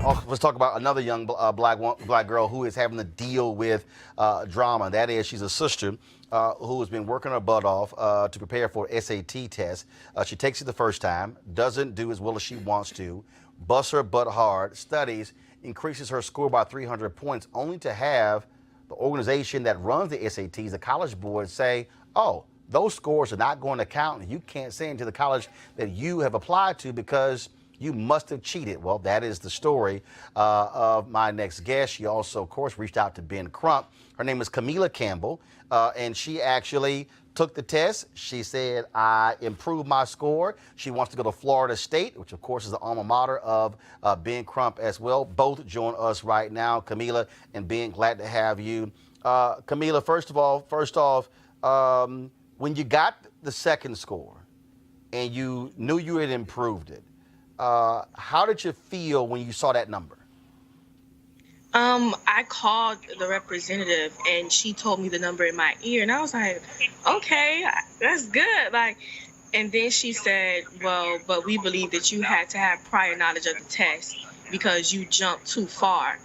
Let's talk about another young black girl who is having to deal with drama. That is, she's a sister who has been working her butt off to prepare for an SAT test. She takes it the first time, doesn't do as well as she wants to, busts her butt hard, studies, increases her score by 300 points, only to have the organization that runs the SATs, the College Board, say, oh, those scores are not going to count, and you can't say into the college that you have applied to because you must have cheated. Well, that is the story of my next guest. She also, of course, reached out to Ben Crump. Her name is Campbell, and she actually took the test. She said, I improved my score. She wants to go to Florida State, which, of course, is the alma mater of Ben Crump as well. Both join us right now. Camila and Ben, glad to have you. Camila, first off, when you got the second score and you knew you had improved it, how did you feel when you saw that number? I called the representative and she told me the number in my ear, and I was like, okay, that's good. And then she said, well, but we believe that you had to have prior knowledge of the test because you jumped too far.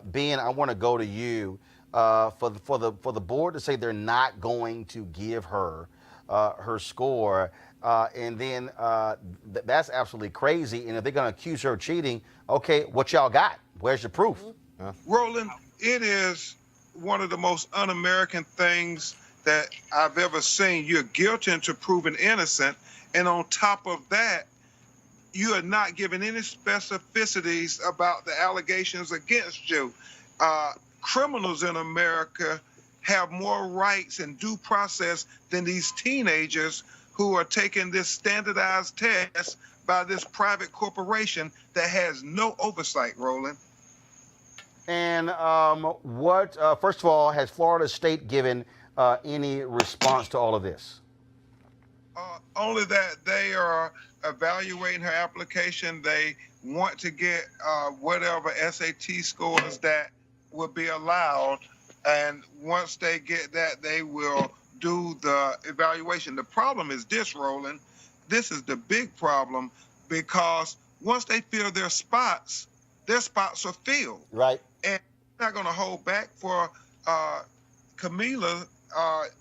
Ben, I want to go to you for the board to say they're not going to give her her score. And then that's absolutely crazy. And if they're going to accuse her of cheating, okay, what y'all got? Where's your proof? Roland, it is one of the most un-American things that I've ever seen. You're guilty until proven innocent. And on top of that, you are not given any specificities about the allegations against you. Criminals in America have more rights and due process than these teenagers who are taking this standardized test by this private corporation that has no oversight, Roland. And first of all, has Florida State given any response to all of this? Only that they are evaluating her application. They want to get whatever SAT scores that will be allowed. And once they get that, they will do the evaluation. The problem is this, Roland. This is the big problem, because once they fill their spots are filled. Right. And they're not going to hold back for Camila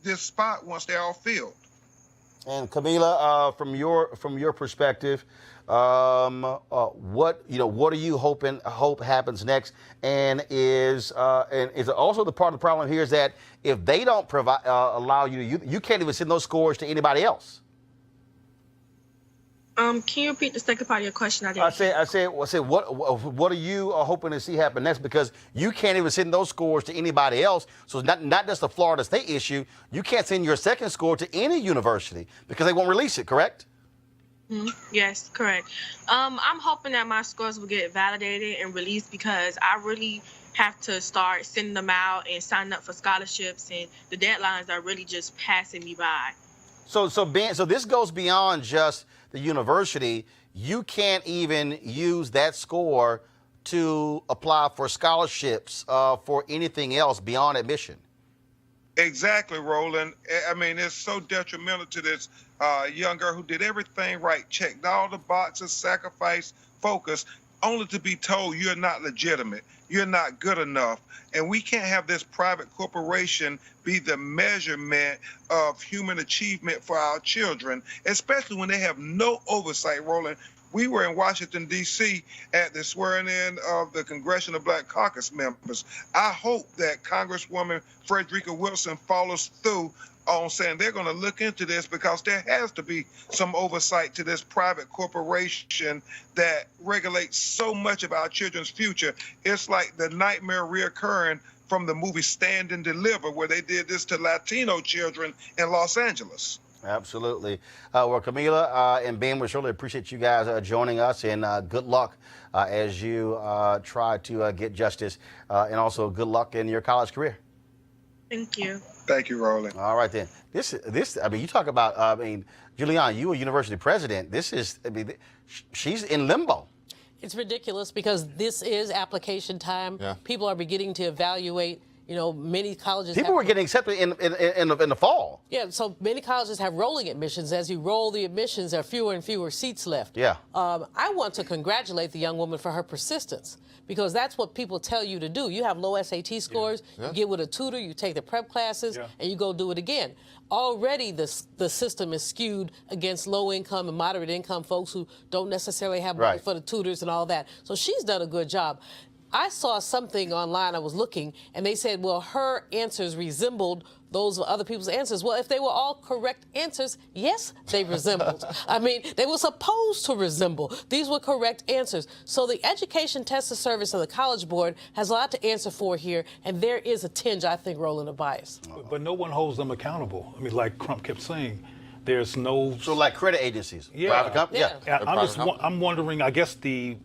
this spot once they're all filled. And Camila, from your perspective, what do you hope happens next? And is also the part of the problem here is that if they don't provide allow you can't even send those scores to anybody else. Can you repeat the second part of your question? I said, what are you hoping to see happen next? Because you can't even send those scores to anybody else. So it's not just a Florida State issue. You can't send your second score to any university because they won't release it, correct? Yes, correct. I'm hoping that my scores will get validated and released, because I really have to start sending them out and signing up for scholarships, and the deadlines are really just passing me by. So Ben, this goes beyond just the university. You can't even use that score to apply for scholarships for anything else beyond admission. Exactly, Roland. I mean, it's so detrimental to this young girl who did everything right, checked all the boxes, sacrificed, focused, only to be told you're not legitimate, you're not good enough. And we can't have this private corporation be the measurement of human achievement for our children, especially when they have no oversight, Roland. We were in Washington, D.C. at the swearing-in of the Congressional Black Caucus members. I hope that Congresswoman Frederica Wilson follows through on saying they're going to look into this, because there has to be some oversight to this private corporation that regulates so much of our children's future. It's like the nightmare reoccurring from the movie Stand and Deliver, where they did this to Latino children in Los Angeles. Absolutely. Well, Camila and Ben, we surely appreciate you guys joining us, and good luck as you try to get justice, and also good luck in your college career. Thank you. Thank you, Roland. All right, then. This. I mean, you talk about. Juliana, you a university president. She's in limbo. It's ridiculous because this is application time. Yeah. People are beginning to evaluate, You know, many colleges People were getting accepted in the fall. Yeah, so many colleges have rolling admissions. As you roll the admissions, there are fewer and fewer seats left. Yeah. I want to congratulate the young woman for her persistence, because that's what people tell you to do. You have low SAT scores, you get with a tutor, you take the prep classes, and you go do it again. Already the system is skewed against low-income and moderate-income folks who don't necessarily have money for the tutors and all that. So she's done a good job. I saw something online, I was looking, and they said, well, her answers resembled those of other people's answers. Well, if they were all correct answers, yes, they resembled. I mean, they were supposed to resemble. These were correct answers. So the Education Testing Service of the College Board has a lot to answer for here, and there is a tinge, I think, Roland, of bias. But no one holds them accountable. I mean, like Crump kept saying, there's no... So like credit agencies, private companies? I'm wondering, I guess the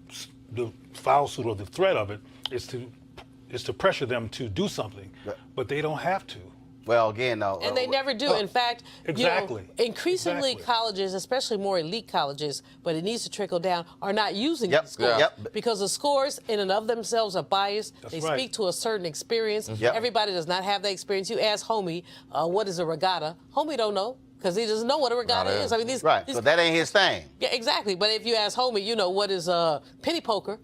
file suit or the threat of it is to pressure them to do something, but they don't have to. Well, again, no. And they never do. In fact, exactly. You know, increasingly colleges, especially more elite colleges, but it needs to trickle down, are not using these scores because the scores in and of themselves are biased. They speak to a certain experience. Everybody does not have that experience. You ask Homie, what is a regatta? Homie don't know, because he doesn't know what a regatta is. I mean, these, so that ain't his thing. Yeah, exactly. But if you ask Homie, you know, what is penny poker,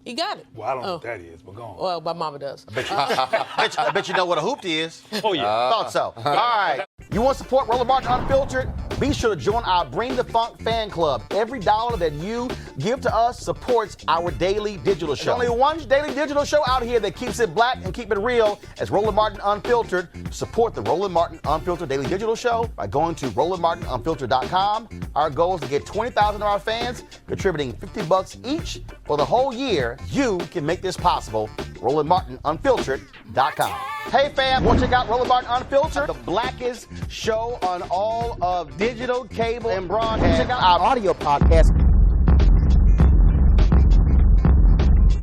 he got it. Well, I don't know what that is, but go on. Well, my mama does. I bet you know what a hoopty is. Oh, yeah. Thought so. All right. You want to support Roland Martin Unfiltered? Be sure to join our Bring the Funk fan club. Every dollar that you give to us supports our daily digital show. There's only one daily digital show out here that keeps it black and keep it real as Roland Martin Unfiltered. Support the Roland Martin Unfiltered daily digital show by going to RolandMartinUnfiltered.com. Our goal is to get 20,000 of our fans contributing $50 each for the whole year. You can make this possible. RolandMartinUnfiltered.com. Hey fam, want to check out Roland Martin Unfiltered, the blackest show on all of digital, cable, and broadcast. Check out our audio podcast.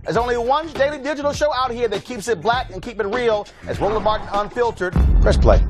There's only one daily digital show out here that keeps it black and keep it real as Roland Martin Unfiltered. Press play.